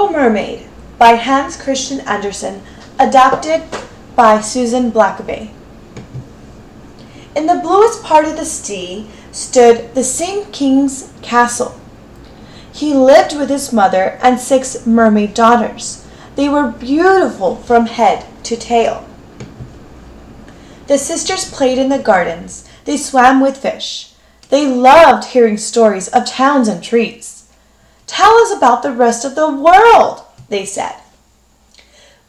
Little Mermaid by Hans Christian Andersen, adapted by Susan Blackaby. In the bluest part of the sea stood the same king's castle. He lived with his mother and 6 mermaid daughters. They were beautiful from head to tail. The sisters played in the gardens. They swam with fish. They loved hearing stories of towns and trees. "Tell us about the rest of the world," they said.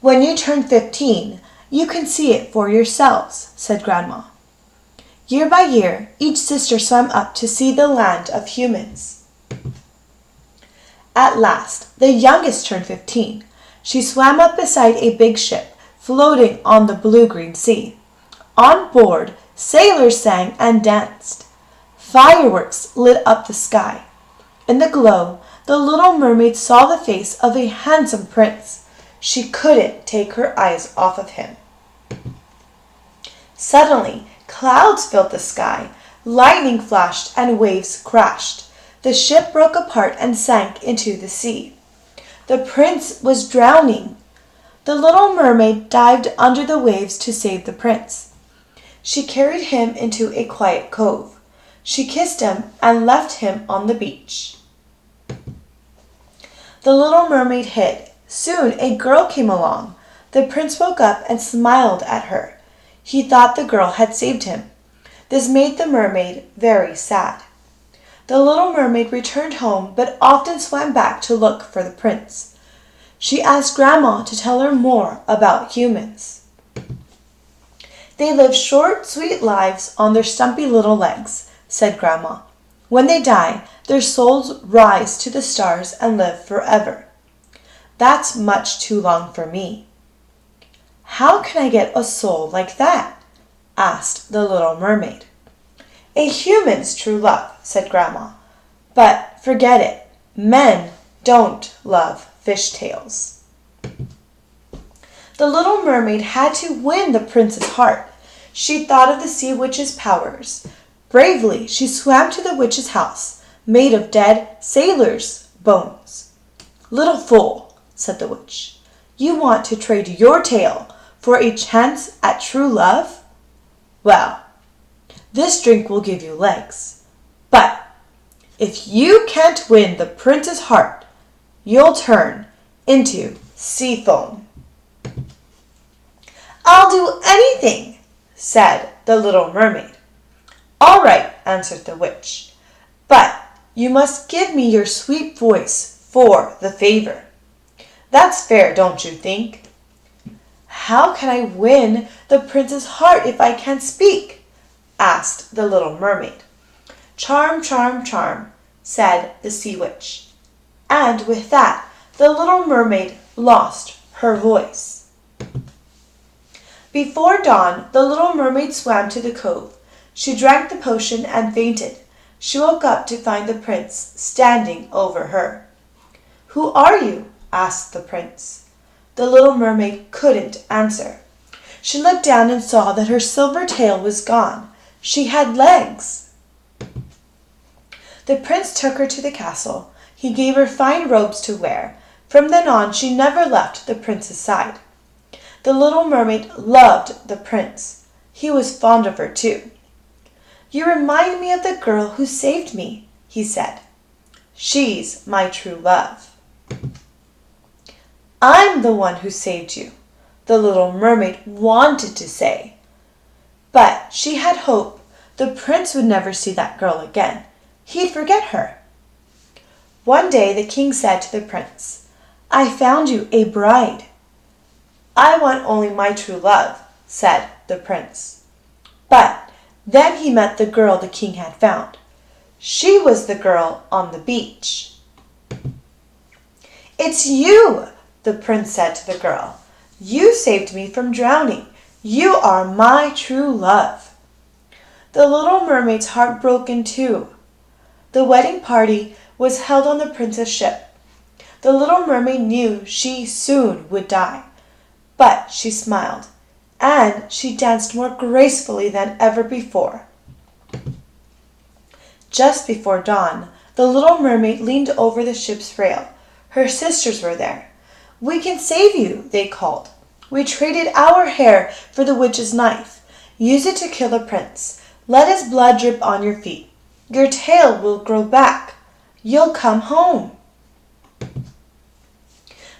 "When you turn 15, you can see it for yourselves," said Grandma. Year by year, each sister swam up to see the land of humans. At last, the youngest turned 15. She swam up beside a big ship floating on the blue-green sea. On board, sailors sang and danced. Fireworks lit up the sky. In the glow, the little mermaid saw the face of a handsome prince. She couldn't take her eyes off of him. Suddenly, clouds filled the sky. Lightning flashed and waves crashed. The ship broke apart and sank into the sea. The prince was drowning. The little mermaid dived under the waves to save the prince. She carried him into a quiet cove. She kissed him and left him on the beach. The little mermaid hid. Soon a girl came along. The prince woke up and smiled at her. He thought the girl had saved him. This made the mermaid very sad. The little mermaid returned home but often swam back to look for the prince. She asked Grandma to tell her more about humans. "They live short, sweet lives on their stumpy little legs," said Grandma. "When they die, their souls rise to the stars and live forever." "That's much too long for me." "How can I get a soul like that?" asked the little mermaid. "A human's true love," said Grandma. "But forget it. Men don't love fishtails." The little mermaid had to win the prince's heart. She thought of the sea witch's powers. Bravely, she swam to the witch's house, made of dead sailors' bones. "Little fool," said the witch, "you want to trade your tail for a chance at true love? Well, this drink will give you legs. But if you can't win the prince's heart, you'll turn into sea foam." "I'll do anything," said the little mermaid. "All right," answered the witch, "but you must give me your sweet voice for the favor." "That's fair, don't you think?" "How can I win the prince's heart if I can't speak?" asked the little mermaid. "Charm, charm, charm," said the sea witch. And with that, the little mermaid lost her voice. Before dawn, the little mermaid swam to the cove. She drank the potion and fainted. She woke up to find the prince standing over her. "Who are you?" asked the prince. The little mermaid couldn't answer. She looked down and saw that her silver tail was gone. She had legs. The prince took her to the castle. He gave her fine robes to wear. From then on, she never left the prince's side. The little mermaid loved the prince. He was fond of her too. "You remind me of the girl who saved me," he said. "She's my true love." "I'm the one who saved you," the little mermaid wanted to say. But she had hope. The prince would never see that girl again. He'd forget her. One day the king said to the prince, "I found you a bride." "I want only my true love," said the prince. But then he met the girl the king had found. She was the girl on the beach. "It's you," the prince said to the girl. "You saved me from drowning. You are my true love." The little mermaid's heart broke in two. The wedding party was held on the prince's ship. The little mermaid knew she soon would die, but she smiled, and she danced more gracefully than ever before. Just before dawn, the little mermaid leaned over the ship's rail. Her sisters were there. "We can save you," they called. "We traded our hair for the witch's knife. Use it to kill the prince. Let his blood drip on your feet. Your tail will grow back. You'll come home."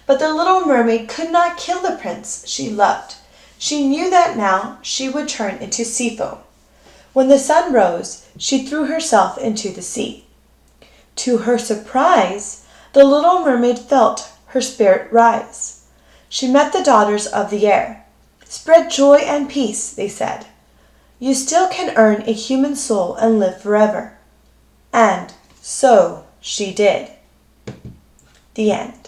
But the little mermaid could not kill the prince she loved. She knew that now she would turn into sea foam. When the sun rose, she threw herself into the sea. To her surprise, the little mermaid felt her spirit rise. She met the daughters of the air. "Spread joy and peace," they said. "You still can earn a human soul and live forever." And so she did. The end.